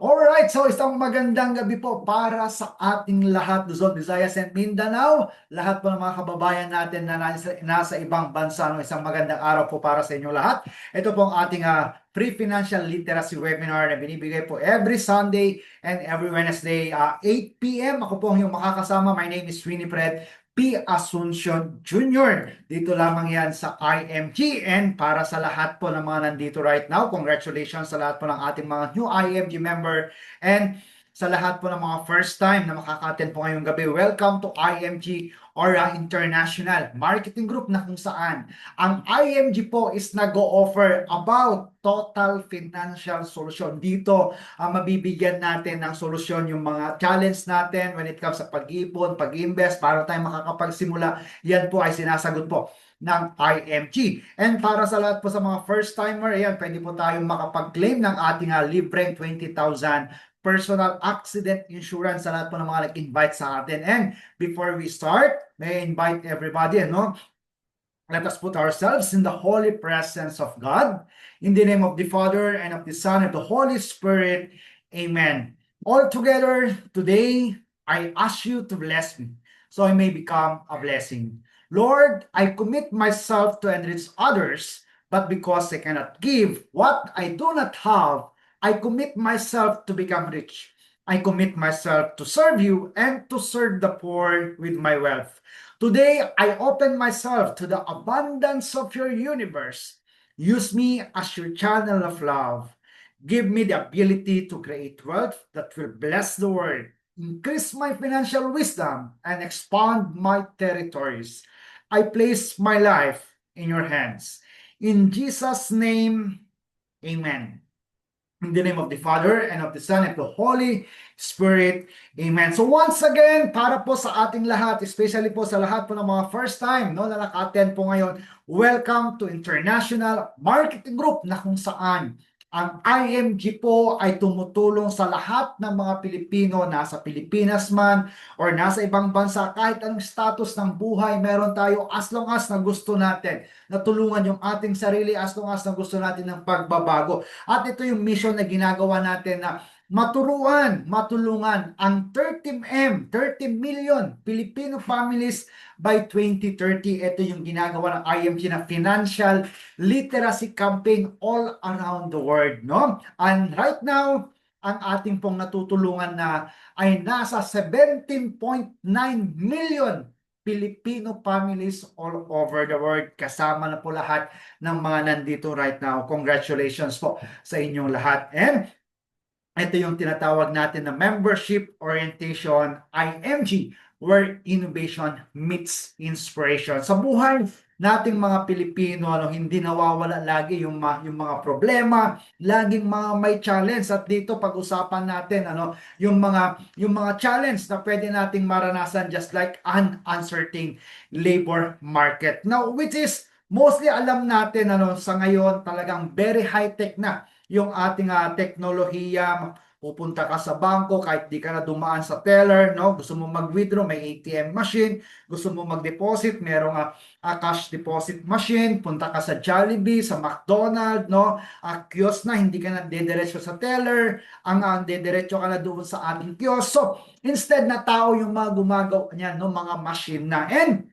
Alright, so isang magandang gabi po para sa ating lahat, Luzon, Visayas, and Mindanao. Lahat po ng mga kababayan natin na nasa ibang bansa, no? Isang magandang araw po para sa inyo lahat. Ito po ang ating free financial literacy webinar na binibigay po every Sunday and every Wednesday, 8 p.m. Ako po ang iyong makakasama. My name is Winifred P. Asuncion Jr. Dito lamang yan sa IMG, and para sa lahat po ng mga nandito right now, congratulations sa lahat po ng ating mga new IMG member, and sa lahat po ng mga first time na makaka-attend po ngayong gabi, welcome to IMG or International Marketing Group, na kung saan ang IMG po is nag-o-offer about total financial solution. Dito mabibigyan natin ng solusyon yung mga challenge natin when it comes sa pag-ipon, pag-invest, para tayo makakapagsimula. Yan po ay sinasagot po ng IMG. And para sa lahat po sa mga first timer, ayan, pwede po tayong makapag-claim ng ating libreng 20,000 personal accident insurance sa lahat po ng mga nag-invite sa atin. And before we start, may I invite everybody, no? Let us put ourselves in the holy presence of God. In the name of the Father, and of the Son, and the Holy Spirit. Amen. All together, today, I ask you to bless me, so I may become a blessing. Lord, I commit myself to enrich others, but because I cannot give what I do not have, I commit myself to become rich. I commit myself to serve you and to serve the poor with my wealth. Today, I open myself to the abundance of your universe. Use me as your channel of love. Give me the ability to create wealth that will bless the world, increase my financial wisdom, and expand my territories. I place my life in your hands. In Jesus' name, amen. In the name of the Father, and of the Son, and of the Holy Spirit. Amen. So once again, para po sa ating lahat, especially po sa lahat po ng mga first time, no, na naka-attend po ngayon, welcome to International Marketing Group, na kung saan ang IMG po ay tumutulong sa lahat ng mga Pilipino, nasa Pilipinas man or nasa ibang bansa, kahit anong status ng buhay meron tayo, as long as na gusto natin na tulungan yung ating sarili, as long as na gusto natin ng pagbabago. At ito yung mission na ginagawa natin, na matulungan ang 30 million Filipino families by 2030. Ito yung ginagawa ng IMG na financial literacy campaign all around the world, no? And right now, ang ating pong natutulungan na ay nasa 17.9 million Filipino families all over the world. Kasama na po lahat ng mga nandito right now. Congratulations po sa inyong lahat. And ito yung tinatawag natin na membership orientation, IMG, where innovation meets inspiration. Sa buhay nating mga Pilipino, hindi nawawala lagi yung mga problema, laging mga may challenge. At dito pag-usapan natin yung mga challenge na pwede nating maranasan, just like an uncertain labor market. Now, which is mostly alam natin sa ngayon, talagang very high-tech na yung ating teknolohiya. Pupunta ka sa bangko kahit di ka na dumaan sa teller, no? Gusto mo mag-withdraw, may ATM machine. Gusto mo mag-deposit, merong cash deposit machine. Punta ka sa Jollibee, sa McDonald's, no? Kiosk na, hindi ka na dediretso sa teller. Ang dediretso ka na doon sa ating kiosk. So, instead na tao yung mga gumagawa niyan, no? Mga machine na. And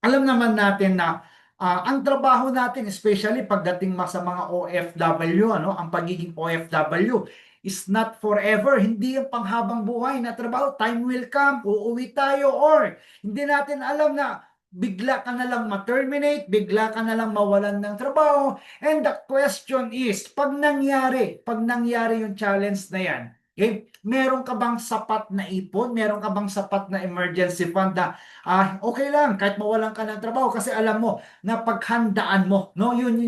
alam naman natin na ang trabaho natin, especially pagdating sa mga OFW, ang pagiging OFW is not forever. Hindi yung panghabang buhay na trabaho. Time will come, uuwi tayo, or hindi natin alam na bigla ka na lang ma-terminate, bigla ka na lang mawalan ng trabaho. And the question is, pag nangyari yung challenge na yan, okay, meron ka bang sapat na ipon? Meron ka bang sapat na emergency fund na okay lang kahit mawalan ka ng trabaho, kasi alam mo na paghandaan mo, no? Yun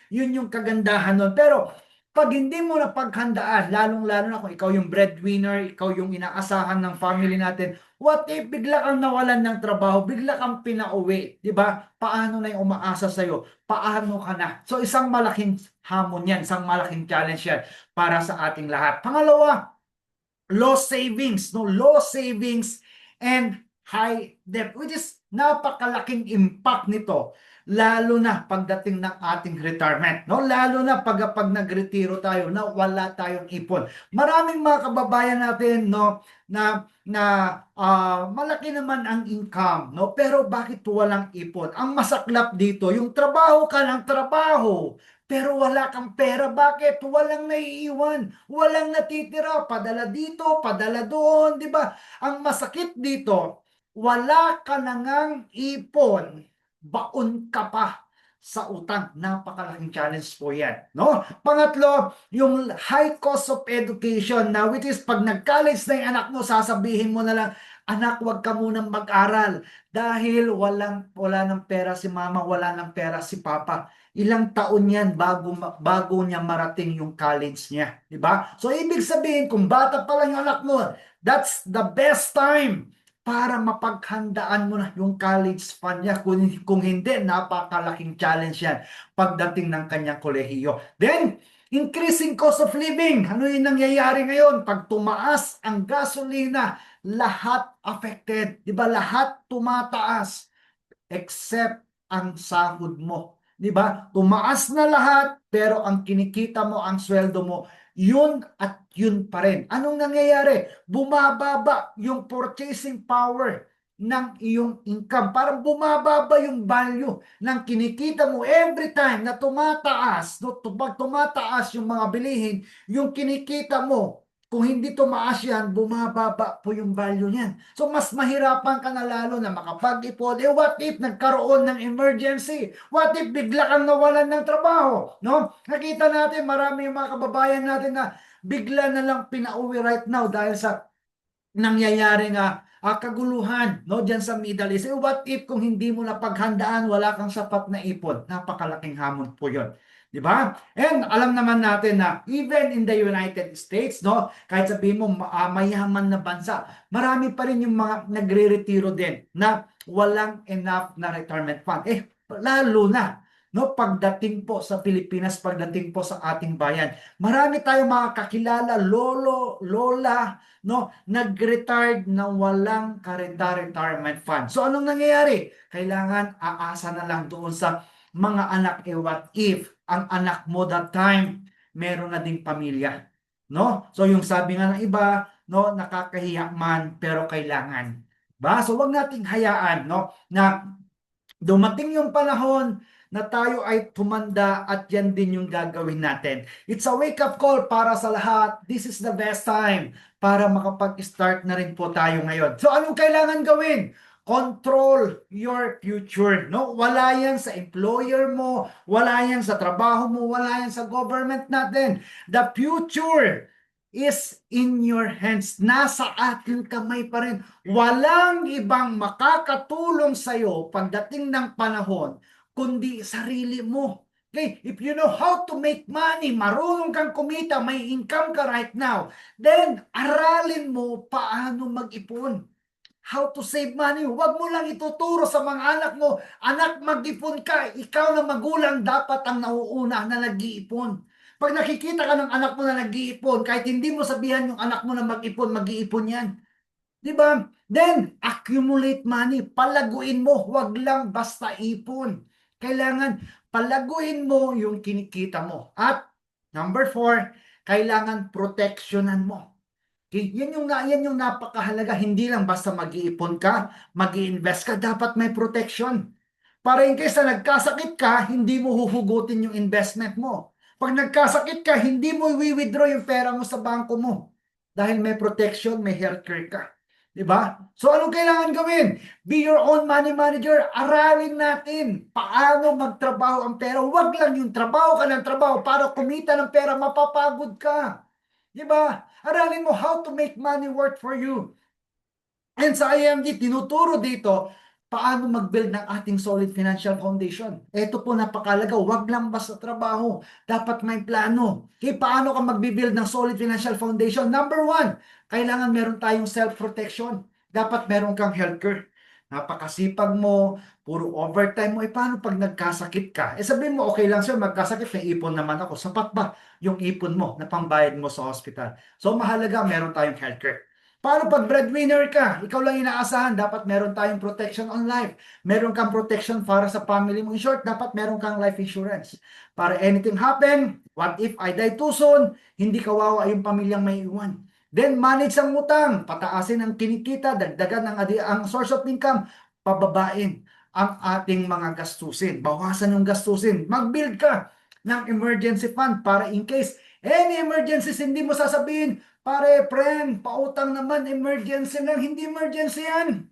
yung kagandahan nun. Pero pag hindi mo na paghandaan, lalong-lalo na kung ikaw yung breadwinner, ikaw yung inaasahan ng family natin, what if bigla kang nawalan ng trabaho, bigla kang pinauwi, di ba? Paano na yung umaasa sa'yo? Paano ka na? So isang malaking hamon yan, isang malaking challenge yan para sa ating lahat. Pangalawa, low savings and high debt, which is napakalaking impact nito lalo na pagdating ng ating retirement, no? Lalo na pag nagretiro tayo na wala tayong ipon. Maraming mga kababayan natin, no, na malaki naman ang income, no? Pero bakit walang ipon? Ang masaklap dito, yung trabaho ka ng trabaho, pero wala kang pera. Bakit? Walang naiiwan, walang natitira, padala dito, padala doon, di ba? Ang masakit dito, wala ka na ngang ipon, baon ka pa sa utang. Napakalaking challenge po yan, no? Pangatlo, yung high cost of education na which is pag nag-college na yung anak mo, sasabihin mo na lang, anak, wag ka munang mag-aral dahil wala ng pera si mama, wala ng pera si papa. Ilang taon yan bago niya marating yung college niya, di ba? So ibig sabihin, kung bata pa lang yung anak mo, that's the best time para mapaghandaan mo na yung college fund niya. Kung hindi, napakalaking challenge yan pagdating ng kanyang kolehiyo. Then, increasing cost of living. Ano yung nangyayari ngayon? Pag tumaas ang gasolina, lahat affected. Di ba? Lahat tumataas except ang sahod mo. Di ba? Tumaas na lahat, pero ang kinikita mo, ang sweldo mo, yun at yun pa rin. Anong nangyayari? Bumababa yung purchasing power ng iyong income. Parang bumababa yung value ng kinikita mo every time na tumataas. No? Pag tumataas yung mga bilihin, yung kinikita mo, kung hindi tumaas yan, bumababa po yung value niyan. So, mas mahirapan ka na lalo na makapag-ipon. What if nagkaroon ng emergency? What if bigla kang nawalan ng trabaho? No? Nakita natin, marami yung mga kababayan natin na bigla na lang pinauwi right now dahil sa nangyayari nga kaguluhan, no, diyan sa Middle East. What if kung hindi mo na paghandaan, wala kang sapat na ipon? Napakalaking hamon po 'yon. 'Di ba? And alam naman natin na even in the United States, no, kahit sabihin mo mayaman na bansa, marami pa rin yung mga nagre-retiro din na walang enough na retirement fund. Lalo na, no, pagdating po sa Pilipinas, pagdating po sa ating bayan. Marami tayong mga kakilala, lolo, lola, no, nag-retired na walang retirement fund. So anong nangyayari? Kailangan aasa na lang doon sa mga anak. What if ang anak mo that time meron na ding pamilya, no? So yung sabi nga ng iba, no, nakakahiya man pero kailangan. Ba? So wag nating hayaan, no, na dumating yung panahon na tayo ay tumanda at yan din yung gagawin natin. It's a wake-up call para sa lahat. This is the best time para makapag-start na rin po tayo ngayon. So anong kailangan gawin? Control your future. No? Wala yan sa employer mo, wala yan sa trabaho mo, wala yan sa government natin. The future is in your hands. Nasa ating kamay pa rin. Walang ibang makakatulong sa'yo pagdating ng panahon, kundi sarili mo. Okay, if you know how to make money, marunong kang kumita, may income ka right now, then aralin mo paano mag-ipon. How to save money. Huwag mo lang ituturo sa mga anak mo, anak, mag-ipon ka. Ikaw na magulang dapat ang nauuna na nag-iipon. Pag nakikita ka ng anak mo na nag-iipon, kahit hindi mo sabihan yung anak mo na mag-ipon, mag-iipon yan. Di ba? Then, accumulate money. Palaguin mo. Huwag lang basta ipon. Kailangan palaguin mo yung kinikita mo. At number 4, kailangan protectionan mo. Okay? Yan yung napakahalaga. Hindi lang basta mag-iipon ka, mag-i-invest ka, dapat may protection. Para in case na nagkasakit ka, hindi mo huhugutin yung investment mo. Pag nagkasakit ka, hindi mo i-withdraw yung pera mo sa bangko mo. Dahil may protection, may healthcare ka. Diba? So anong kailangan gawin? Be your own money manager. Aralin natin paano magtrabaho ang pera. Huwag lang yung trabaho ka ng trabaho para kumita ng pera, mapapagod ka. Diba? Aralin mo how to make money work for you. And sa IMD, tinuturo dito paano mag-build ng ating solid financial foundation. Ito po napakalaga. Huwag lang basta trabaho. Dapat may plano. Okay, paano ka mag-build ng solid financial foundation? Number 1, kailangan meron tayong self-protection. Dapat meron kang healthcare. Napakasipag mo, puro overtime mo. Paano pag nagkasakit ka? Sabihin mo, okay lang sir, magkasakit, may ipon naman ako. Sapat ba yung ipon mo na pangbayad mo sa hospital? So mahalaga, meron tayong healthcare. Paano pag breadwinner ka? Ikaw lang inaasahan. Dapat meron tayong protection on life. Meron kang protection para sa family mo. In short, dapat meron kang life insurance. Para anything happen, what if I die too soon? Hindi kawawa yung pamilyang may iwan. Then manage ang utang, pataasin ang kinikita, dagdagan ang source of income, pababain ang ating mga gastusin. Bawasan yung gastusin. Mag-build ka ng emergency fund para in case any emergencies, hindi mo sasabihin, pare, friend, pautang naman, emergency lang. Hindi emergency yan.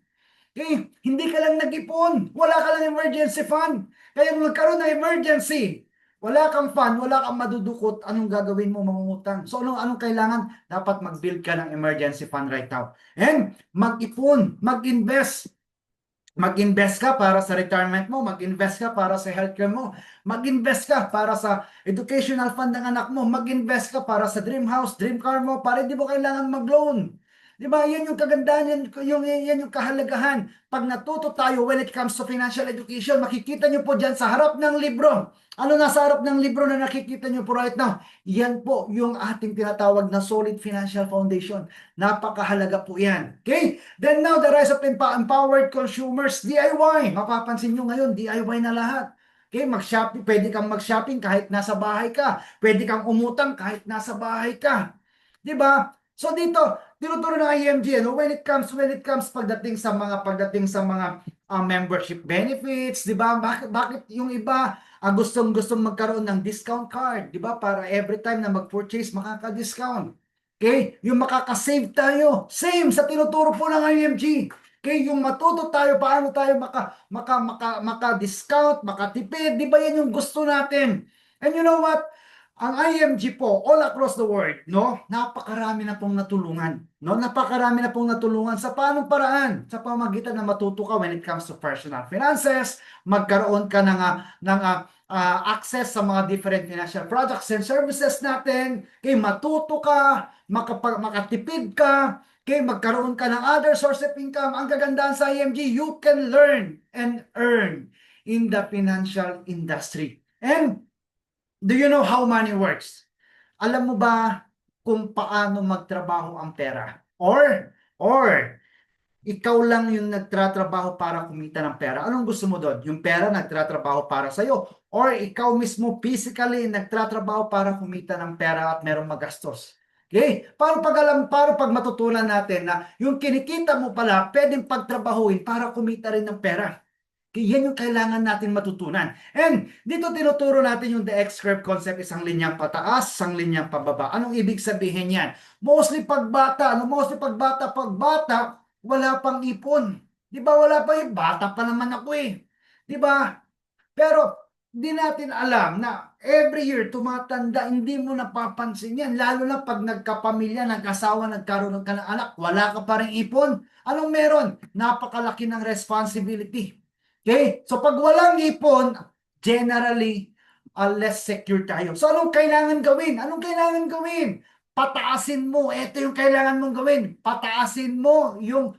Okay? Hindi ka lang nag-ipon. Wala ka lang emergency fund. Kaya nung nagkaroon ng emergency, wala kang fund, wala kang madudukot, anong gagawin mo, mangungutang? So, anong kailangan? Dapat mag-build ka ng emergency fund right now. And mag-ipon, mag-invest. Mag-invest ka para sa retirement mo, mag-invest ka para sa healthcare mo, mag-invest ka para sa educational fund ng anak mo, mag-invest ka para sa dream house, dream car mo, para hindi mo kailangan mag-loan. Di ba? Yan yung kagandahan, yan yung kahalagahan. Pag natuto tayo when it comes to financial education, makikita nyo po dyan sa harap ng libro. Ano nasa harap ng libro na nakikita nyo po right now? Yan po yung ating tinatawag na solid financial foundation. Napakahalaga po yan. Okay? Then now, the rise of empowered consumers, DIY. Mapapansin nyo ngayon, DIY na lahat. Okay, mag-shopping, pwede kang mag-shopping kahit nasa bahay ka. Pwede kang umutang kahit nasa bahay ka. 'Di ba? So dito, tinuturo ng IMG, when it comes pagdating sa mga membership benefits, 'di ba? Bakit yung iba gustong magkaroon ng discount card, 'di ba? Para every time na mag-purchase makaka-discount. Okay? Yung makaka-save tayo. Same sa tinuturo po ng IMG. Okay, yung matuto tayo paano tayo maka-discount, makatipid, 'di ba? Yan yung gusto natin. And you know what? Ang IMG po all across the world, no? Napakarami na pong natulungan, no? Napakarami na pong natulungan sa paanong paraan, sa pamamagitan na matuto ka when it comes to personal finances, magkaroon ka ng access sa mga different financial products and services natin, kay matuto ka, makatipid ka, kay magkaroon ka ng other source of income. Ang kagandahan sa IMG, you can learn and earn in the financial industry. And do you know how money works? Alam mo ba kung paano magtrabaho ang pera? Or ikaw lang yung nagtratrabaho para kumita ng pera. Anong gusto mo doon? Yung pera nagtratrabaho para sa'yo? Or ikaw mismo physically nagtratrabaho para kumita ng pera at merong magastos? Okay? Paano pag matutunan natin na yung kinikita mo pala pwedeng pagtrabahuin para kumita rin ng pera? Yan yung kailangan natin matutunan. And dito tinuturo natin yung the X-curve concept, isang linyang pataas, isang linyang pababa. Anong ibig sabihin yan? Mostly pagbata, pagbata, wala pang ipon. Di ba wala pa bata pa naman ako eh. Di ba? Pero di natin alam na every year tumatanda, hindi mo napapansin yan. Lalo na pag nagkapamilya, nagkasawa, nagkaroon ka ng anak, wala ka pa rin ipon. Anong meron? Napakalaki ng responsibility. Okay? So pag walang ipon, generally, less secure tayo. So anong kailangan gawin? Anong kailangan gawin? Pataasin mo. Ito yung kailangan mong gawin. Pataasin mo yung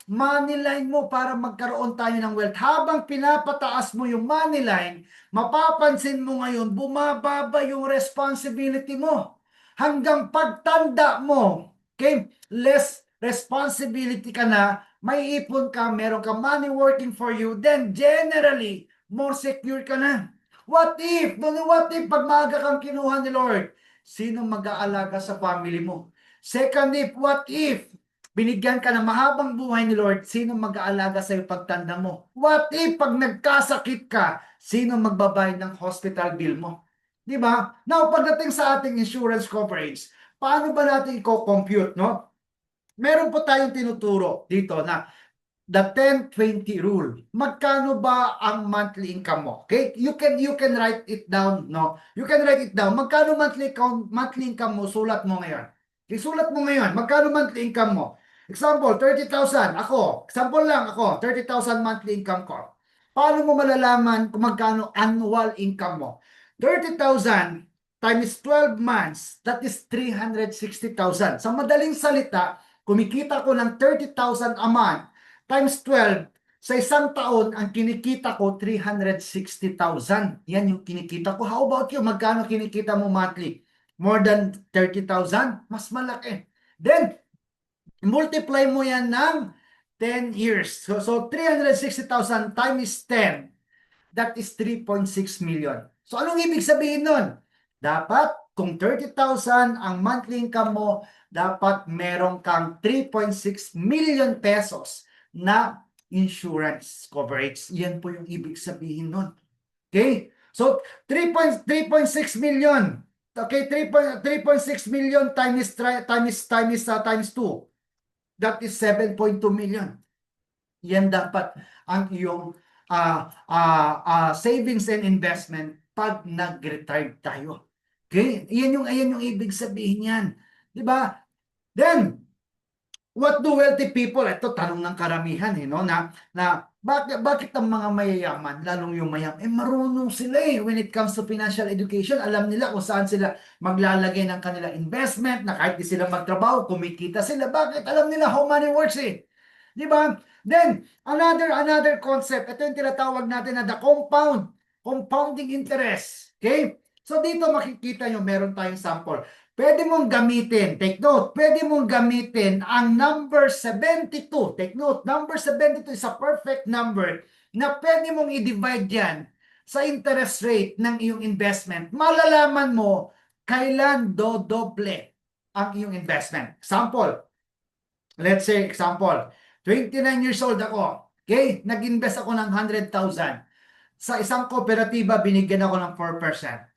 money line mo para magkaroon tayo ng wealth. Habang pinapataas mo yung money line, mapapansin mo ngayon, bumababa yung responsibility mo. Hanggang pagtanda mo, okay, less responsibility ka na, may ipon ka, meron ka money working for you, then generally, more secure ka na. What if pag maaga kang kinuha ni Lord, sino mag-aalaga sa family mo? Second, what if binigyan ka ng mahabang buhay ni Lord, sino mag-aalaga sa iyo pagtanda mo? What if pag nagkasakit ka, sino magbabayad ng hospital bill mo? Di ba? Now, pagdating sa ating insurance coverage, paano ba natin i-compute, no? Meron po tayong tinuturo dito na the 10-20 rule. Magkano ba ang monthly income mo? Okay? You can write it down, no? You can write it down. Magkano monthly income mo? Sulat mo ngayon. Isulat mo ngayon. Magkano monthly income mo? Example, 30,000. Example lang ako, 30,000 monthly income ko. Paano mo malalaman kung magkano annual income mo? 30,000 times 12 months, that is 360,000. Sa madaling salita, kumikita ko ng 30,000 a month times 12, sa isang taon, ang kinikita ko 360,000. Yan yung kinikita ko. How about you? Magkano kinikita mo monthly? More than 30,000? Mas malaki. Then, multiply mo yan ng 10 years. So 360,000 times 10, that is 3.6 million. So anong ibig sabihin nun? Dapat, kung 30,000 ang monthly income mo, dapat meron kang 3.6 million pesos na insurance coverage. Yan po yung ibig sabihin nun. Okay? So 3.6 million. Okay, 3.6 million times 2. That is 7.2 million. Yan dapat ang iyong savings and investment pag nag-retire tayo. Okay? Ayan yung ibig sabihin yan. 'Di ba? Then, what do wealthy people? Ito tanong ng karamihan no, na bakit ang mga mayayaman, lalong yung mayaman, marunong sila when it comes to financial education. Alam nila kung saan sila maglalagay ng kanilang investment, na kahit di sila magtrabaho, kumikita sila. Bakit? Alam nila how money works Di ba? Then, another concept, ito yung tinatawag natin na the compounding interest. Okay? So dito makikita nyo, meron tayong sample. Pwede mong gamitin, take note, pwede mong gamitin ang number 72. Take note, number 72 is a perfect number na pwede mong i-divide yan sa interest rate ng iyong investment. Malalaman mo kailan dodoble ang iyong investment. Example, let's say, 29 years old ako. Okay? Nag-invest ako ng 100,000. Sa isang kooperatiba, binigyan ako ng 4%.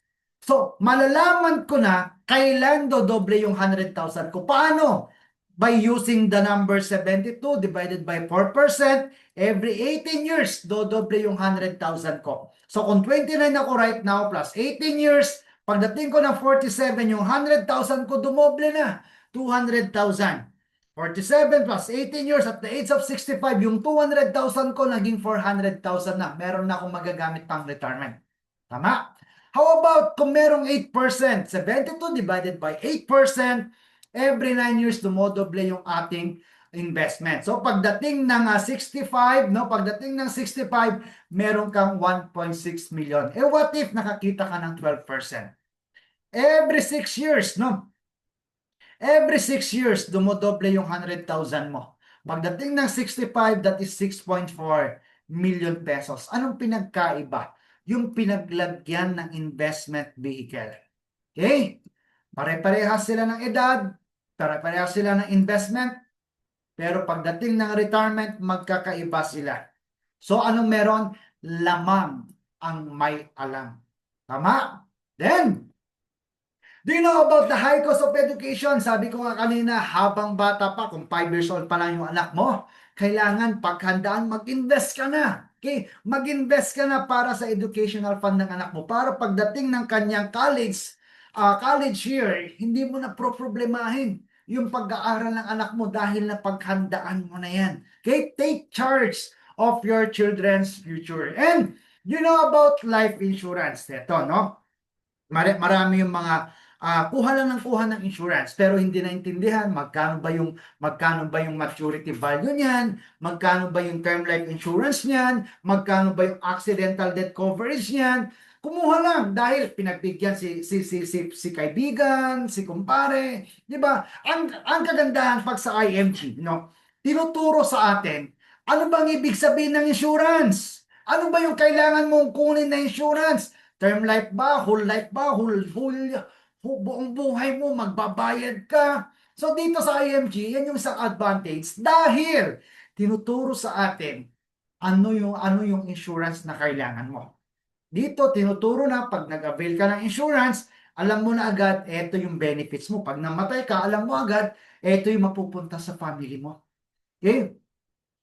So, malalaman ko na kailan dodoble yung 100,000 ko. Paano? By using the number 72 divided by 4%, every 18 years, dodoble yung 100,000 ko. So, kung 29 ako right now, plus 18 years, pagdating ko ng 47, yung 100,000 ko dumoble na, 200,000. 47 plus 18 years, at the age of 65, yung 200,000 ko naging 400,000 na. Meron na akong magagamit pang retirement. Tama? How about kung merong 8%? 72 divided by 8%, every 9 years dumodoble yung ating investment. So pagdating ng 65, no, pagdating ng 65, meron kang 1.6 million. What if nakakita ka ng 12%? Every 6 years, no? Every 6 years, dumodoble yung 100,000 mo. Pagdating ng 65, that is 6.4 million pesos. Anong pinagkaiba? Yung pinaglagyan ng investment vehicle. Okay? Pare-parehas sila ng edad, pare-parehas sila ng investment, pero pagdating ng retirement, magkakaiba sila. So, anong meron? Lamang ang may alam. Tama? Then, do you know about the high cost of education? Sabi ko nga kanina, habang bata pa, kung 5 years old pa lang yung anak mo, kailangan paghandaan, mag-invest ka na. Okay? Mag-invest ka na para sa educational fund ng anak mo. Para pagdating ng kanyang college year, hindi mo na problemahin yung pag-aaral ng anak mo dahil na paghandaan mo na yan. Okay? Take charge of your children's future. And you know about life insurance. Ito, no? Marami yung mga kuha lang ng kuha ng insurance pero hindi naintindihan magkano ba yung maturity value niyan, magkano ba yung term life insurance niyan, magkano ba yung accidental death coverage niyan. Kumuha lang dahil pinagbigyan si kaibigan, si kumpare, 'di ba? Ang kagandahan pag sa IMG, no? Tinuturo sa atin ano bang ibig sabihin ng insurance? Ano ba yung kailangan mong kunin na insurance? Term life ba? Whole life ba? Buong buhay mo, magbabayad ka. So dito sa IMG, yan yung isang advantage dahil tinuturo sa atin ano yung insurance na kailangan mo. Dito tinuturo na pag nag-avail ka ng insurance, alam mo na agad, eto yung benefits mo. Pag namatay ka, alam mo agad, eto yung mapupunta sa family mo. Okay?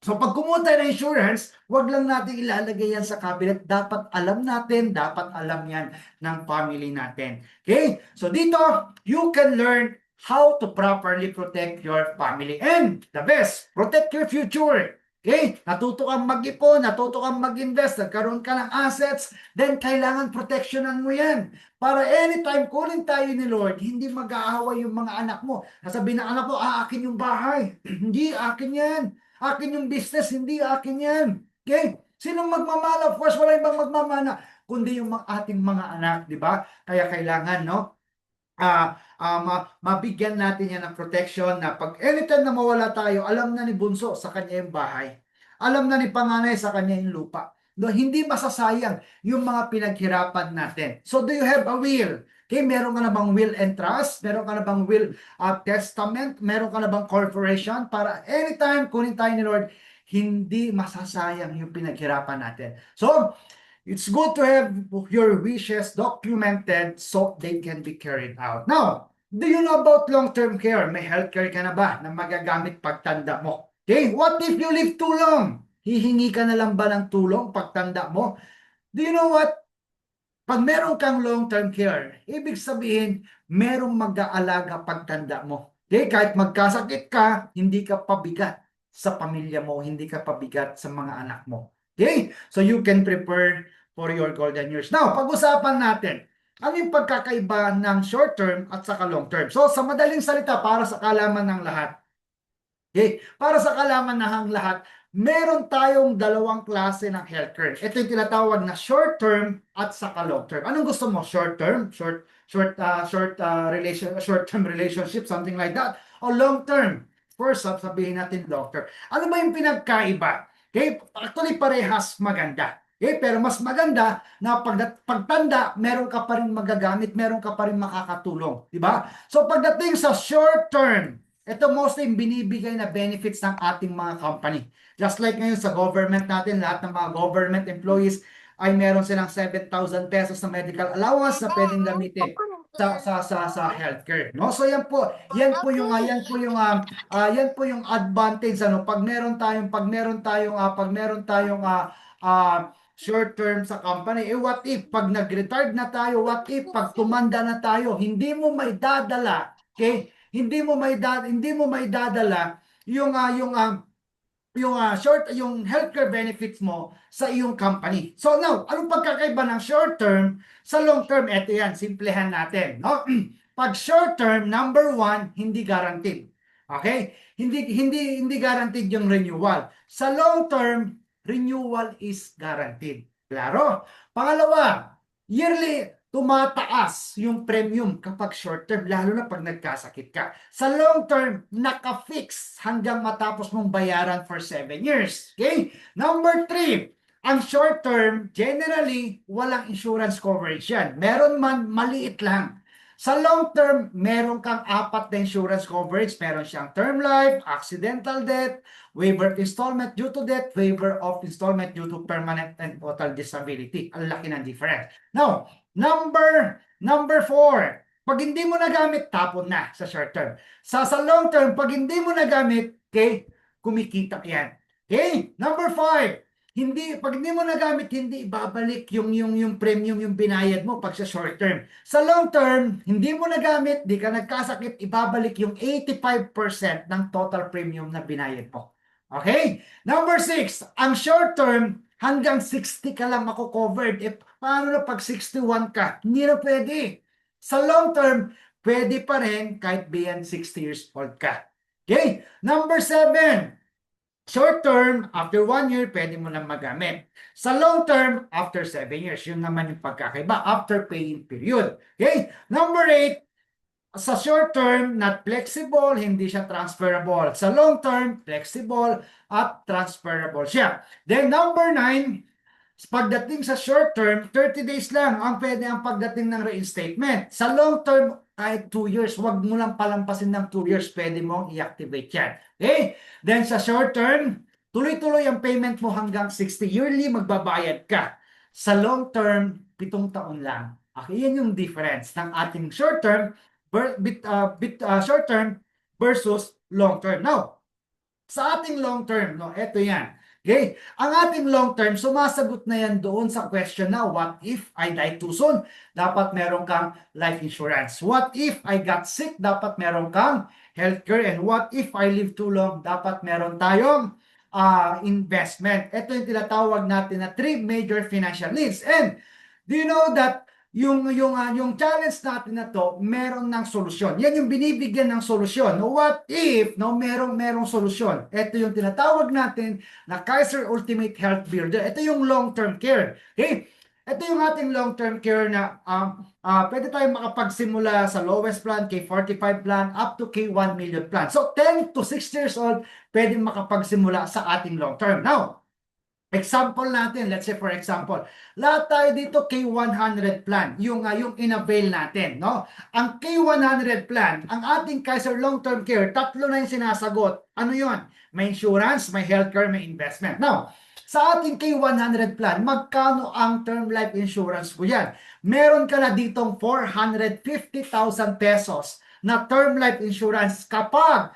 So pag kumuha tayo ng insurance, wag lang natin ilalagay yan sa cabinet. Dapat alam natin, dapat alam yan ng family natin. Okay? So dito, you can learn how to properly protect your family. And the best, protect your future. Okay? Natuto kang mag-ipon, natuto kang mag-invest, nagkaroon ka ng assets, then kailangan protectionan mo yan. Para anytime kunin tayo ni Lord, hindi mag-aaway yung mga anak mo. Nasabihin ng anak mo, akin yung bahay. Hindi, akin yan. Akin yung business, hindi akin yan. Okay? Sinong magmamana? Of course, wala ibang magmamana, kundi yung ating mga anak, di ba? Kaya kailangan, no? mabigyan natin yan ng protection na pag anytime na mawala tayo, alam na ni bunso sa kanya yung bahay. Alam na ni panganay sa kanya yung lupa. No, hindi masasayang yung mga pinaghirapan natin. So do you have a will? Okay, meron ka na bang will and trust? Meron ka na bang will testament? Meron ka na bang corporation? Para anytime kunin tayo ni Lord, hindi masasayang yung pinaghirapan natin. So, it's good to have your wishes documented so they can be carried out. Now, do you know about long-term care? May healthcare ka na ba na magagamit pagtanda mo? Okay, what if you live too long? Hihingi ka na lang ba ng tulong pagtanda mo? Do you know what? Pag meron kang long-term care, ibig sabihin, merong mag-aalaga pagtanda mo. Okay? Kahit magkasakit ka, hindi ka pabigat sa pamilya mo, hindi ka pabigat sa mga anak mo. Okay? So you can prepare for your golden years. Now, pag-usapan natin, ano yung pagkakaiba ng short term at saka long term? So, sa madaling salita, para sa kalaman ng lahat, okay, para sa kalaman ng lahat, meron tayong dalawang klase ng healthcare. Ito yung tinatawag na short term at saka long term. Anong gusto mo? Short term, short term relationship, something like that, o long term? First, sabihin natin long term. Ano ba yung pinagkaiba? Okay, actually parehas maganda. Okay, pero mas maganda na pagtanda, meron ka pa rin magagamit, meron ka pa rin makakatulong, di ba? So pagdating sa short term, ito mostly yung binibigay na benefits ng ating mga company. Just like ngayon sa government natin, lahat ng mga government employees ay meron silang 7,000 pesos na medical allowance na pwedeng gamitin sa healthcare, no? So yan po yung advantage, ano, pag meron tayong short term sa company. What if pag nag-retired na tayo, what if pag tumanda na tayo, hindi mo may dadala, okay? Hindi mo may dadala yung yung healthcare benefits mo sa iyong company. So now, anong pagkakaiba ng short term sa long term? Ito yan, simplehan natin, no? Pag short term, number one, hindi guaranteed. Okay? Hindi guaranteed yung renewal. Sa long term, renewal is guaranteed. Klaro? Pangalawa, yearly tumataas yung premium kapag short term, lalo na pag nagkasakit ka. Sa long term, naka-fix hanggang matapos mong bayaran for 7 years. Okay? Number 3, ang short term, generally, walang insurance coverage yan. Meron man, maliit lang. Sa long term, meron kang 4 na insurance coverage. Meron siyang term life, accidental death, waiver of installment due to death, waiver of installment due to permanent and total disability. Ang laki ng difference. Now, number 4, pag hindi mo nagamit, tapon na sa short term. Sa long term, pag hindi mo nagamit, okay, kumikita yan. Okay? Number 5, pag hindi mo nagamit, hindi ibabalik yung premium yung binayad mo pag sa short term. Sa long term, hindi mo nagamit, di ka nagkasakit, ibabalik yung 85% ng total premium na binayad mo. Okay? Number 6, ang short term, hanggang 60 ka lang mako-covered. Paano na pag 61 ka? Hindi na pwede. Sa long term, pwede pa rin kahit beyond 60 years old ka. Okay? Number 7, short term, after 1 year, pwede mo lang magamit. Sa long term, after 7 years. Yun naman yung pagkakaiba, after paying period. Okay? Number 8, sa short term, not flexible, hindi siya transferable. Sa long term, flexible at transferable siya. Then number 9, pagdating sa short term, 30 days lang ang pwede ang pagdating ng reinstatement. Sa long term, kahit 2 years, wag mo lang palampasin ng 2 years, pwede mong i-activate yan. Okay? Then sa short term, tuloy-tuloy ang payment mo hanggang 60 yearly, magbabayad ka. Sa long term, 7 taon lang. Okay, yan yung difference ng ating short term short term versus long term. Now, sa ating long term, no, eto yan. Okay? Ang ating long term, sumasagot na yan doon sa question na, what if I die too soon? Dapat meron kang life insurance. What if I got sick? Dapat meron kang healthcare. And what if I live too long? Dapat meron tayong investment. Ito yung tinatawag natin na 3 major financial needs. And do you know that yung challenge natin na to, meron ng solusyon. Yan yung binibigyan ng solusyon. No, what if, no, merong solusyon. Ito yung tinatawag natin na Kaiser Ultimate Health Builder. Ito yung long-term care. Okay? Ito yung ating long-term care na pwede tayong makapagsimula sa lowest plan, K45 plan, up to K1 million plan. So 10 to 6 years old, pwede makapagsimula sa ating long-term. Now, example natin, let's say for example, lahat tayo dito K100 plan, yung in-avail natin, no? Ang K100 plan, ang ating Kaiser Long-Term Care, tatlo na yung sinasagot. Ano yun? May insurance, may healthcare, may investment. Now, sa ating K100 plan, magkano ang term life insurance ko yan? Meron ka na ditong 450,000 pesos na term life insurance kapag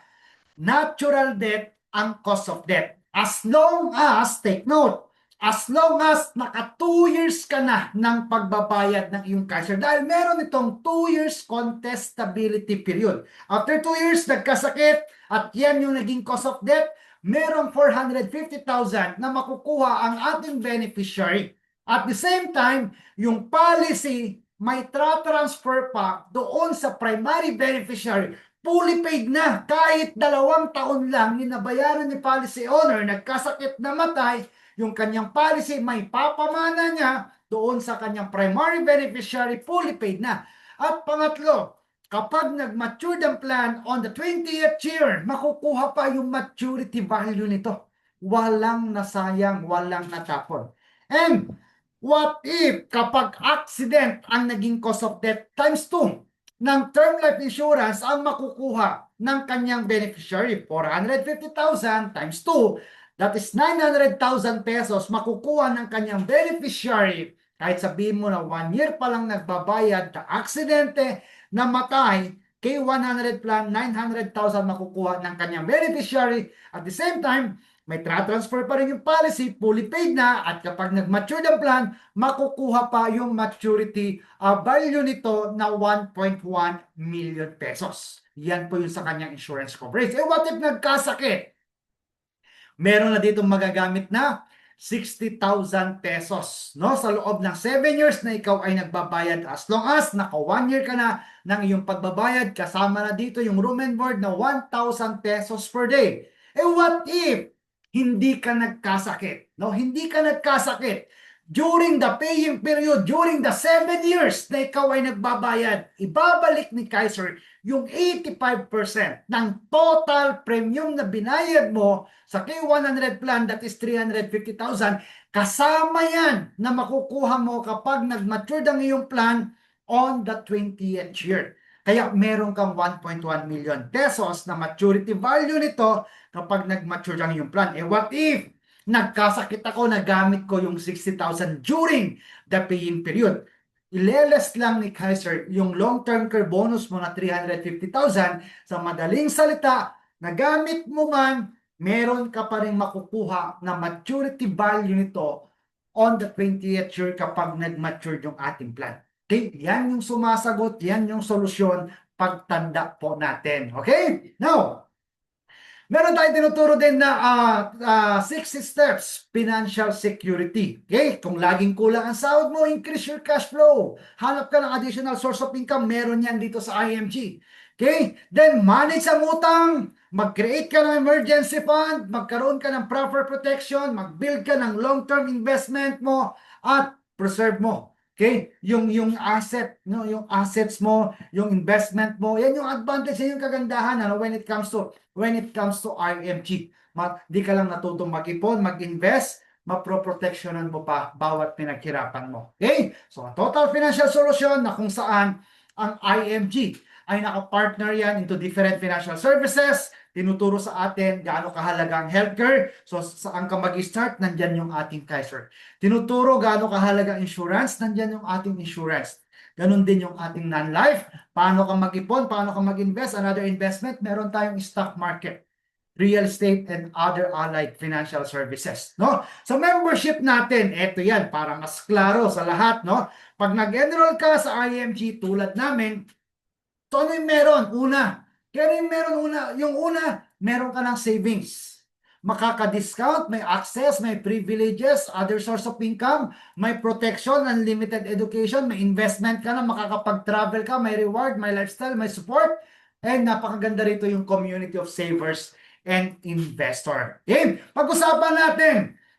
natural death ang cause of death. As long as, take note, as long as naka 2 years ka na ng pagbabayad ng iyong Kaiser, dahil meron itong 2 years contestability period. After 2 years, nagkasakit at yan yung naging cause of death, merong 450,000 na makukuha ang ating beneficiary. At the same time, yung policy may transfer pa doon sa primary beneficiary, fully paid na. Kahit 2 taon lang yung nabayaran ni policy owner, nagkasakit na matay, yung kanyang policy may papamana niya doon sa kanyang primary beneficiary, fully paid na. At pangatlo, kapag nag-mature ang plan on the 20th year, makukuha pa yung maturity value nito. Walang nasayang, walang natapon. And what if kapag accident ang naging cause of death, times 2 ng term life insurance ang makukuha ng kanyang beneficiary? 450,000 times 2, that is 900,000 pesos makukuha ng kanyang beneficiary. Kahit sabihin mo na 1 year pa lang nagbabayad na aksidente, namatay, K100 plan, 900,000 makukuha ng kanyang beneficiary. At the same time, may transfer pa rin yung policy, fully paid na, at kapag nag-mature ang plan, makukuha pa yung maturity value nito na 1.1 million pesos. Yan po yung sa kanyang insurance coverage. Eh what if nagkasakit? Meron na dito magagamit na 60,000 pesos, no? Sa loob ng 7 years na ikaw ay nagbabayad, as long as naka 1 year ka na ng iyong pagbabayad, kasama na dito yung room and board na 1,000 pesos per day. Eh what if hindi ka nagkasakit, no? Hindi ka nagkasakit during the paying period, during the 7 years na ikaw ay nagbabayad, ibabalik ni Kaiser yung 85% ng total premium na binayad mo sa K100 plan, that is 350,000, kasama yan na makukuha mo kapag nag-mature ang iyong plan on the 20th year. Kaya meron kang 1.1 million pesos na maturity value nito kapag nag-mature ang iyong plan. Eh what if nagkasakit ako, nagamit ko yung 60,000 during the paying period? Ileles lang ni Kaiser yung long-term care bonus mo na 350,000. Sa madaling salita, nagamit mo man, meron ka pa rin makukuha na maturity value nito on the 20th year kapag nag-mature yung ating plan. Okay? Yan yung sumasagot, yan yung solusyon pagtanda po natin. Okay? Now, meron tayong tinuturo din na 6 steps financial security. Okay? Kung laging kulang ang sahod mo, increase your cash flow. Hanap ka ng additional source of income, meron yan dito sa IMG. Okay? Then, manage ang utang. Mag-create ka ng emergency fund. Magkaroon ka ng proper protection. Mag-build ka ng long-term investment mo. At preserve mo. Okay? Yung asset, no, yung assets mo, yung investment mo, yan yung advantage, yan yung kagandahan when it comes to IMG. Di ka lang natutong mag-ipon, mag-invest, maproprotectionan mo pa bawat pinaghirapan mo. Okay? So, a total financial solution na kung saan ang IMG ay nakapartner yan into different financial services, tinuturo sa atin gaano kahalaga ang healthcare. So, saan ka mag-start, nandyan yung ating Kaiser. Tinuturo gaano kahalaga insurance, nandyan yung ating insurance. Ganon din yung ating non-life. Paano ka mag-ipon, paano ka mag-invest, another investment, meron tayong stock market, real estate, and other allied financial services, no? Sa membership natin, eto yan, para mas klaro sa lahat, no? Pag nag-enroll ka sa IMG tulad namin, so ano yung meron? Kaya yung meron yung una, meron ka ng savings. Makaka-discount, may access, may privileges, other source of income, may protection, unlimited education, may investment ka na, makakapag-travel ka, may reward, may lifestyle, may support, and napakaganda rito yung community of savers and investor. Okay? Pag-usapan natin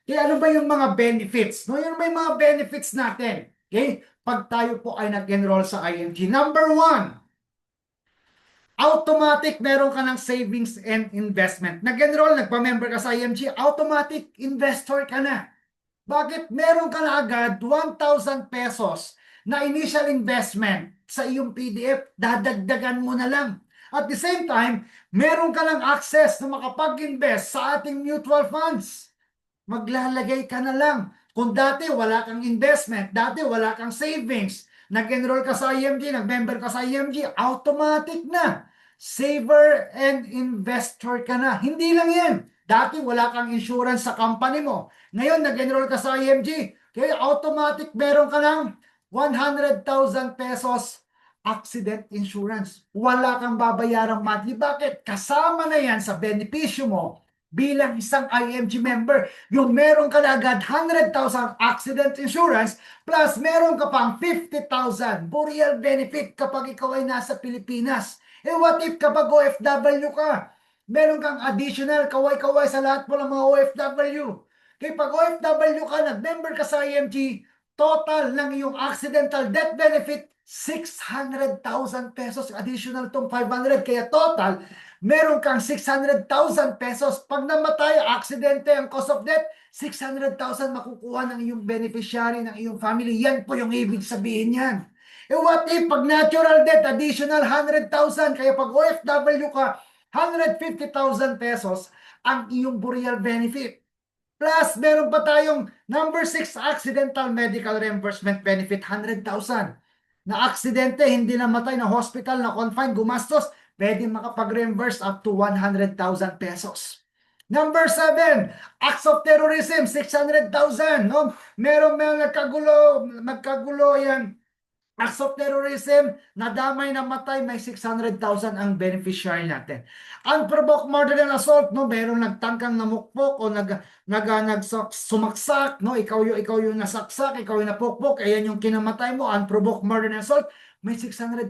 Kaya ano ba yung mga benefits? No, yun ba yung mga benefits natin? Okay? Pag tayo po ay nag-enroll sa IMG. Number one, automatic meron ka ng savings and investment. Nag-enroll, nagpa-member ka sa IMG, automatic investor ka na. Bakit? Meron ka na agad 1,000 pesos na initial investment sa iyong PDF, dadagdagan mo na lang. At the same time, meron ka lang access na makapag-invest sa ating mutual funds. Maglalagay ka na lang. Kung dati wala kang investment, dati wala kang savings, nag-enroll ka sa IMG, nag-member ka sa IMG, automatic na. Saver and investor ka na. Hindi lang yan. Dati wala kang insurance sa company mo. Ngayon, nag-enroll ka sa IMG. Kaya automatic meron ka ng 100,000 pesos accident insurance. Wala kang babayarang monthly. Bakit? Kasama na yan sa benepisyo mo bilang isang IMG member. Yung meron ka na agad 100,000 accident insurance plus meron ka pang 50,000 burial benefit kapag ikaw ay nasa Pilipinas. Eh what if kapag OFW ka? Meron kang additional kaway-kaway sa lahat po ng mga OFW. Kaya pag OFW ka, nag-member ka sa IMG, total ng iyong accidental death benefit 600,000 pesos, additional tong 500. Kaya total, meron kang 600,000 pesos. Pag namatay, aksidente, ang cause of death, 600,000 makukuha ng iyong beneficiary, ng iyong family. Yan po yung ibig sabihin yan. Eh what if pag natural death, additional 100,000, kaya pag OFW ka, 150,000 pesos ang iyong burial benefit. Plus, meron pa tayong number 6, accidental medical reimbursement benefit, 100,000. Na aksidente, hindi namatay, na hospital, na confined, gumastos, pwede makapag-reimburse up to 100,000 pesos. Number 7, acts of terrorism, 600,000. No? Meron nagkagulo yan. Acts of terrorism, nadamay, namatay, may 600,000 ang beneficiary natin. Unprovoked murder and assault, no, meron nagtangkang namukpok o sumaksak, no, ikaw yung nasaksak, ikaw yung napukpok, ayan yung kinamatay mo, unprovoked murder and assault, may 600,000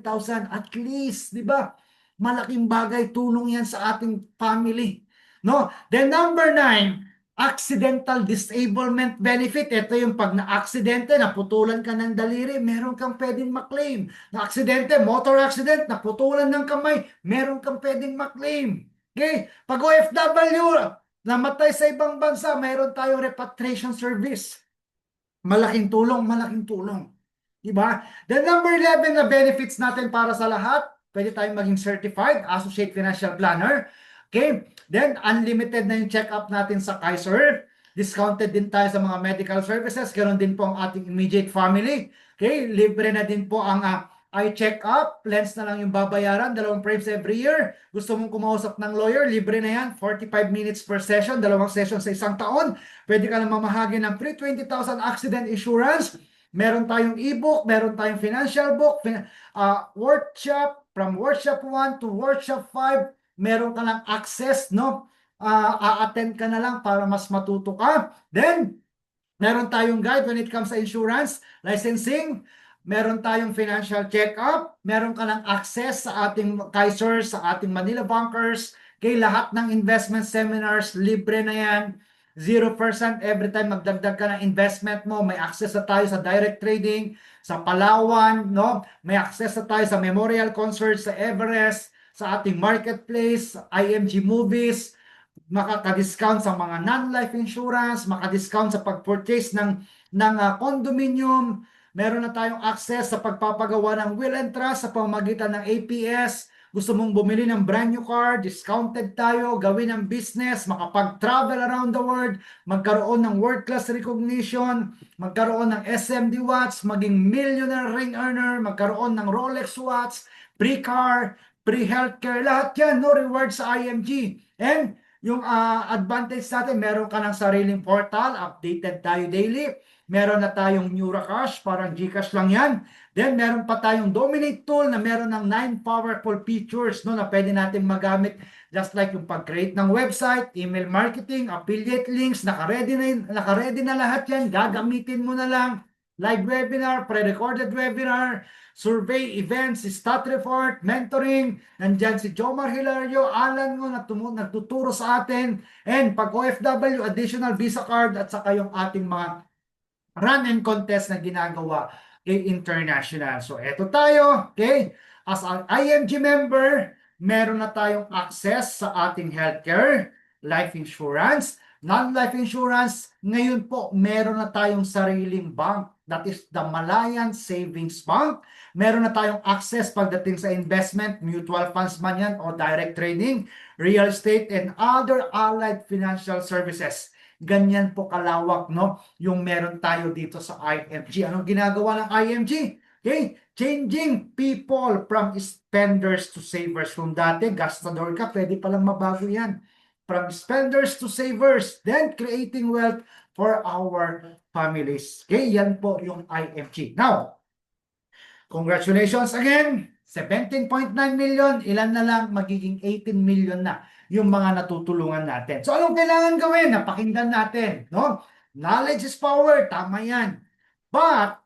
at least, di ba? Malaking bagay, tulong yan sa ating family. No? Then number 9, accidental disablement benefit. Ito yung pag na-aksidente, naputulan ka ng daliri, meron kang pwedeng maklaim. Na-aksidente, motor accident, naputulan ng kamay, meron kang pwedeng maklaim. Okay? Pag OFW, namatay sa ibang bansa, meron tayong repatriation service. Malaking tulong, malaking tulong. Diba? Then number 11 na benefits natin para sa lahat, pwede tayong maging certified associate financial planner. Okay? Then, unlimited na yung check-up natin sa Kaiser. Discounted din tayo sa mga medical services. Ganon din po ang ating immediate family. Okay? Libre na din po ang eye check-up. Lens na lang yung babayaran. 2 frames every year. Gusto mong kumausap ng lawyer, libre na yan. 45 minutes per session. 2 session sa isang taon. Pwede ka lang mamahagi ng free 20,000 accident insurance. Meron tayong e-book. Meron tayong financial book. Workshop. From workshop 1 to workshop 5. Meron ka lang access, no? A-attend ka na lang para mas matuto ka. Then, meron tayong guide when it comes sa insurance, licensing, meron tayong financial check-up, meron ka lang access sa ating Kaiser, sa ating Manila Bankers, kay lahat ng investment seminars, libre na yan. 0% every time magdagdag ka ng investment mo, may access na tayo sa direct trading, sa Palawan, no? May access na tayo sa memorial concert sa Everest, sa ating marketplace, IMG Movies, makaka-discount sa mga non-life insurance, maka-discount sa pag-purchase ng condominium, meron na tayong access sa pagpapagawa ng will and trust sa pamamagitan ng APS. Gusto mong bumili ng brand new car, discounted tayo, gawin ng business, makapag-travel around the world, magkaroon ng world-class recognition, magkaroon ng SMD watch, maging millionaire ring earner, magkaroon ng Rolex watch, pre-car, pre-healthcare, lahat yan, no reward sa IMG. And yung advantage natin, meron ka ng sariling portal, updated tayo daily. Meron na tayong NeuraCash, parang GCash lang yan. Then meron pa tayong Dominate tool na meron ng 9 powerful features, no, na pwede natin magamit just like yung pag-create ng website, email marketing, affiliate links, naka-ready na lahat yan, gagamitin mo na lang. live webinar, pre-recorded webinar, survey, events, stat report, mentoring. Nandyan si Jomar Hilario, Alan mo na nagtuturo sa atin. And pag OFW, additional visa card at saka yung ating mga run and contest na ginagawa kay International. So eto tayo, okay? As an IMG member, meron na tayong access sa ating healthcare, life insurance, non-life insurance. Ngayon po, meron na tayong sariling bank. That is the Malayan Savings Bank. Meron na tayong access pagdating sa investment, mutual funds man yan o direct trading, real estate, and other allied financial services. Ganyan po kalawak, no? Yung meron tayo dito sa IMG. Anong ginagawa ng IMG? Okay? Changing people from spenders to savers. Kung dati, gastador ka, pwede palang mabago yan. From spenders to savers, then creating wealth for our families. Okay? Yan po yung IMG. Now, congratulations again! 17.9 million, ilan na lang, magiging 18 million na yung mga natutulungan natin. So anong kailangan gawin? Napakinggan natin, no? Knowledge is power, tama yan. But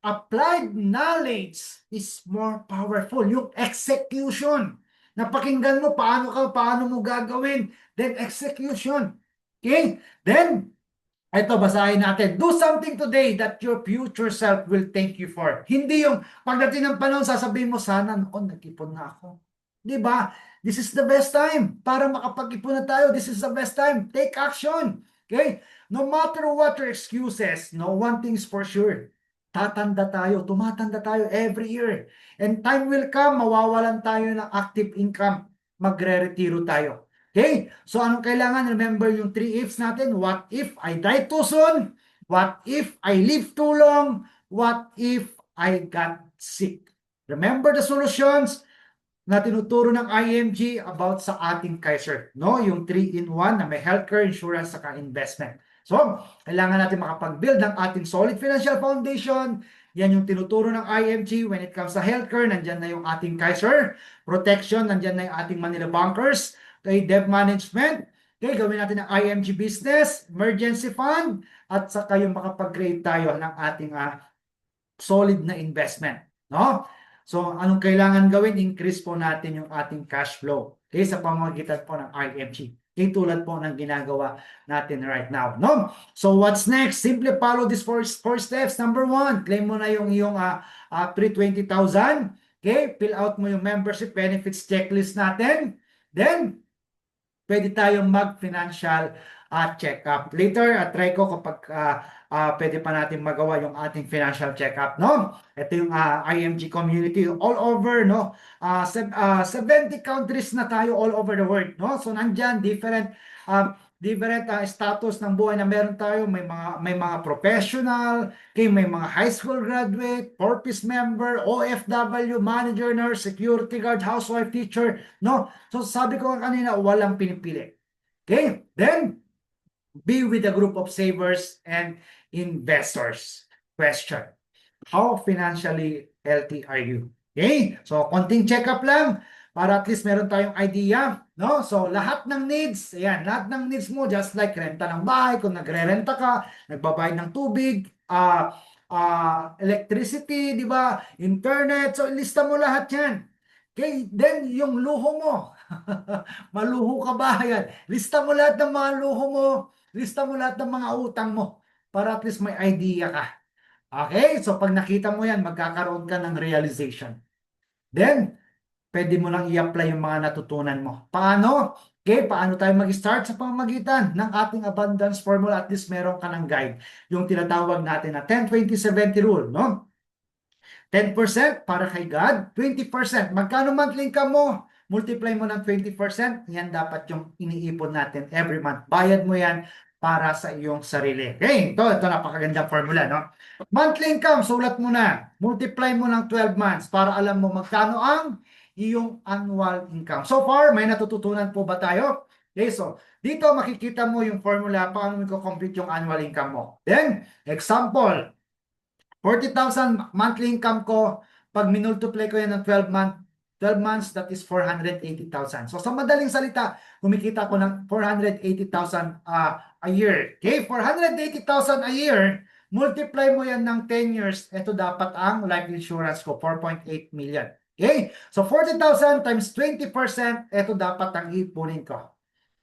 applied knowledge is more powerful. Yung execution. Napakinggan mo paano mo gagawin, then execution. Okay? Then ito, basahin natin. Do something today that your future self will thank you for. Hindi yung pagdating ng panahon, sasabihin mo, sana noon nag-ipon na ako. Di ba? This is the best time para makapag-ipon na tayo. This is the best time. Take action. Okay? No matter what your excuses, no one thing's for sure. Tatanda tayo, tumatanda tayo every year. And time will come, mawawalan tayo ng active income. Magre-retiro tayo. Okay? So, anong kailangan? Remember yung 3 ifs natin. What if I die too soon? What if I live too long? What if I got sick? Remember the solutions na tinuturo ng IMG about sa ating Kaiser. No? Yung 3-in-1 na may healthcare, insurance, saka investment. So, kailangan natin makapag-build ng ating solid financial foundation. Yan yung tinuturo ng IMG when it comes sa healthcare. Nandyan na yung ating Kaiser. Protection, nandyan na yung ating Manila Bankers. Okay, debt management. Okay, gawin natin ng IMG business, emergency fund, at saka yung makapag-create tayo ng ating solid na investment. No? So, anong kailangan gawin? Increase po natin yung ating cash flow. Okay, sa pamamagitan po ng IMG. Okay, tulad po ng ginagawa natin right now. No? So, what's next? Simply follow these four steps. Number 1, claim mo na yung iyong 320,000. Okay, fill out mo yung membership benefits checklist natin. Then, pwede tayong mag-financial check-up. Later, try ko kapag pwede pa natin magawa yung ating financial check-up, no? Ito yung IMG community all over, no? 70 countries na tayo all over the world, no? So, nandyan, different status ng buhay na meron tayo. May mga professional, may mga high school graduate, purpose member, OFW, manager, nurse, security guard, housewife, teacher, no? So sabi ko kanina, walang pinipili. Okay? Then, be with a group of savers and investors. Question: how financially healthy are you? Okay? So, konting check-up lang para at least meron tayong idea, no? So, lahat ng needs, ayan, lahat ng needs mo, just like renta ng bahay, kung nagre-renta ka, nagbabayad ng tubig, electricity, di ba? Internet, so lista mo lahat yan. Okay, then yung luho mo, maluho ka ba? Ayan. Lista mo lahat ng mga luho mo, lista mo lahat ng mga utang mo, para at least may idea ka. Okay, so pag nakita mo yan, magkakaroon ka ng realization. Then, pwede mo lang i-apply yung mga natutunan mo. Paano? Okay, paano tayo mag-start sa pamamagitan ng ating abundance formula? At least meron ka ng guide. Yung tinatawag natin na 10-20-70 rule, no? 10% para kay God, 20%. Magkano monthly income mo? Multiply mo ng 20%, yan dapat yung iniipon natin every month. Bayad mo yan para sa iyong sarili. Okay, ito napakagandang formula, no? Monthly income, sulat mo na. Multiply mo ng 12 months para alam mo magkano ang iyong annual income. So far, may natututunan po ba tayo? Okay, so dito makikita mo yung formula paano mo i-complete yung annual income mo. Then, example, 40,000 monthly income ko, pag minultiply ko yan ng 12 months, that is 480,000. So sa madaling salita, kumikita ko ng 480,000 a year. Okay, 480,000 a year, multiply mo yan ng 10 years, ito dapat ang life insurance ko, 4.8 million. Okay? So 40,000 times 20%, ito dapat ang ipunin ko,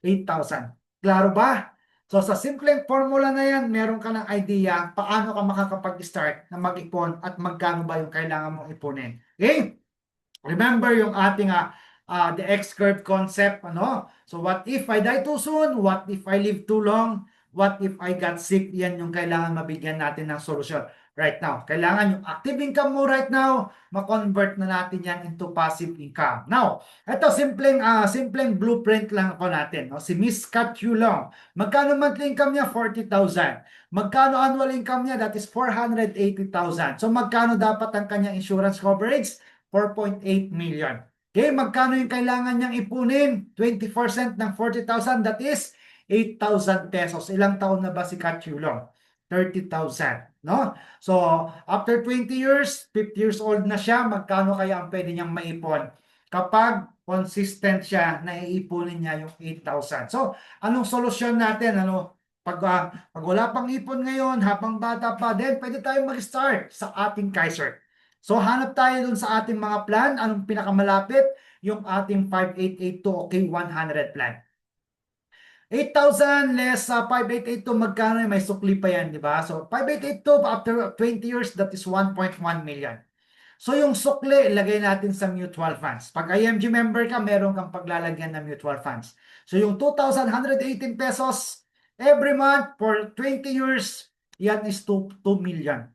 8,000. Klaro ba? So sa simpleng formula na yan, meron ka ng idea paano ka makakapag-start na mag-ipon at magkano ba yung kailangan mong ipunin. Okay? Remember yung ating the X-curve concept, ano? So what if I die too soon? What if I live too long? What if I got sick? Yan yung kailangan mabigyan natin ng solusyon right now. Kailangan yung active income mo right now, ma-convert na natin yan into passive income. Now, ito simpleng blueprint lang ako natin, no? Si Miss Catulong, magkano monthly income niya? 40,000. Magkano annual income niya? That is 480,000. So magkano dapat ang kanyang insurance coverage? 4.8 million. Okay, magkano yung kailangan niyang ipunin? 20% ng 40,000, that is 8,000 pesos. Ilang taon na ba si Katulong? 30,000, no? So, after 20 years, 50 years old na siya, magkano kaya ang pwede niyang maipon? Kapag consistent siya na iipunin niya yung 8,000. So, anong solusyon natin? Pag wala pang ipon ngayon, habang bata pa, then pwede tayong mag-start sa ating Kaiser. So hanap tayo dun sa ating mga plan. Anong pinakamalapit? Yung ating 5882 okay 100 plan. 8,000 less sa 5882, magkano? May sukli pa yan, di ba? So 5882 after 20 years, that is 1.1 million. So yung sukli, ilagay natin sa mutual funds. Pag IMG member ka, meron kang paglalagyan ng mutual funds. So yung 2,118 pesos every month for 20 years, yan is 2 million.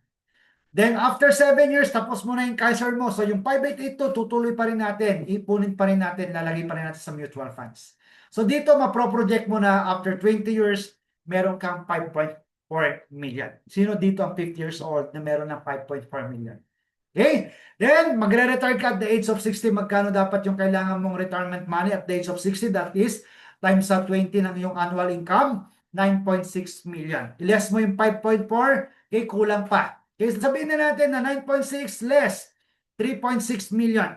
Then after 7 years, tapos mo na yung Kaiser mo. So yung 5882, tutuloy pa rin natin. Ipunin pa rin natin, lalagay pa rin natin sa mutual funds. So dito, mapro-project mo na after 20 years, meron kang 5.4 million. Sino dito ang 50 years old na meron ng 5.4 million? Okay? Then, magre-retire ka at the age of 60. Magkano dapat yung kailangan mong retirement money at the age of 60? That is, times sa 20 ng iyong annual income, 9.6 million. Iles mo yung 5.4, okay, kulang pa. Okay, sabihin na natin na 9.6 less 3.6 million.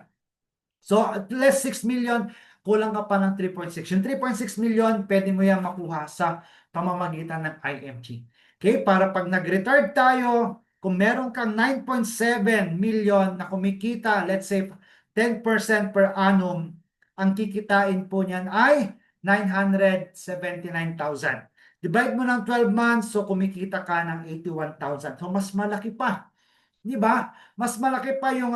So, less 6 million, kulang ka pa ng 3.6. Yung 3.6 million, pwede mo yan makuha sa pamamagitan ng IMG. Okay, para pag nag-retire tayo, kung meron kang 9.7 million na kumikita, let's say 10% per annum, ang kikitain po niyan ay 979,000. Divide mo ng 12 months, so kumikita ka ng 81,000. So mas malaki pa. Di ba? Mas malaki pa yung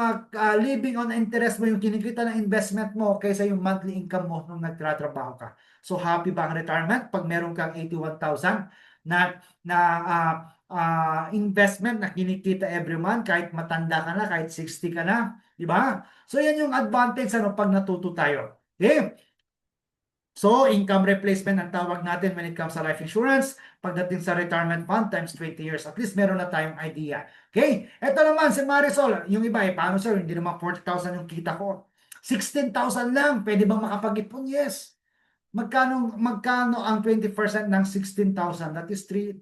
living on interest mo, yung kinikita ng investment mo kaysa yung monthly income mo nung nagtratrabaho ka. So happy ba ang retirement pag meron kang 81,000 na investment na kinikita every month kahit matanda ka na, kahit 60 ka na, di ba? So yan yung advantage pag natuto tayo. Okay? So, income replacement ang tawag natin when it comes sa life insurance. Pagdating sa retirement fund times 20 years, at least meron na tayong idea. Okay? Ito naman si Marisol. Yung iba, paano sir? Hindi naman 40,000 yung kita ko. 16,000 lang. Pwede bang makapag-ipon? Yes. Magkano ang 20% ng 16,000? That is 3,200.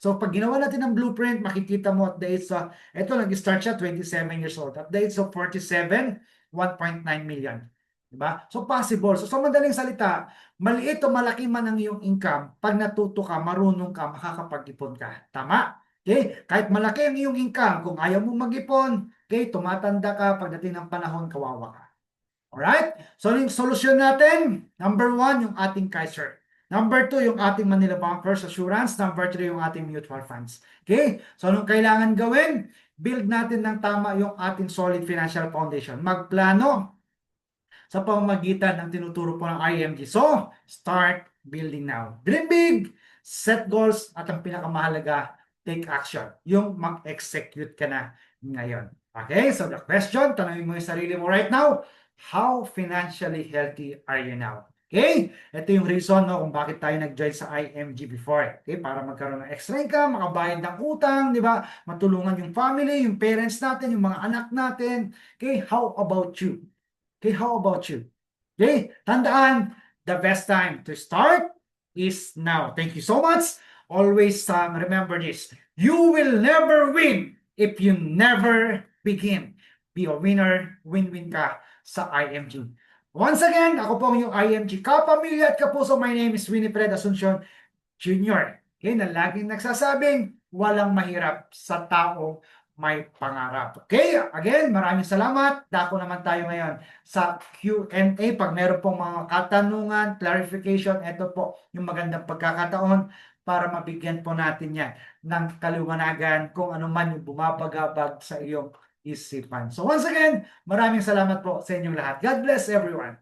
So, pag ginawa natin ng blueprint, makikita mo at the age ito nag-start siya 27 years old. At the age of 47, 1.9 million. Diba? So possible. So sa madaling salita, maliit o malaki man ang iyong income, pag natuto ka, marunong ka, makakapag-ipon ka. Tama? Okay? Kahit malaki ang iyong income, kung ayaw mo mag-ipon, okay, tumatanda ka, pagdating ng panahon, kawawa ka. Alright? So yung solusyon natin, number 1, yung ating Kaiser. Number 2, yung ating Manila Bankers Assurance. Number 3, yung ating mutual funds. Okay? So anong kailangan gawin? Build natin ng tama yung ating solid financial foundation. Magplano sa pamamagitan ng tinuturo po ng IMG. So, start building now. Dream big, set goals, at ang pinakamahalaga, take action. Yung mag-execute ka na ngayon. Okay, so the question, tanongin mo yung sarili mo right now, how financially healthy are you now? Okay, ito yung reason kung bakit tayo nag-join sa IMG before. Okay, para magkaroon ng extra income, makabayad ng utang, di ba? Matulungan yung family, yung parents natin, yung mga anak natin. Okay, how about you? Okay, how about you? Okay, tandaan, the best time to start is now. Thank you so much. Always remember this. You will never win if you never begin. Be a winner, win-win ka sa IMG. Once again, ako po ang yung IMG kapamilya at kapuso. My name is Winifred Asuncion Jr. na laging nagsasabing walang mahirap sa taong may pangarap. Okay, again, maraming salamat. Dako naman tayo ngayon sa Q&A. Pag meron pong mga katanungan, clarification, ito po yung magandang pagkakataon para mabigyan po natin yan ng kaliwanagan kung ano man yung bumabagabag sa iyong isipan. So once again, maraming salamat po sa inyong lahat. God bless everyone.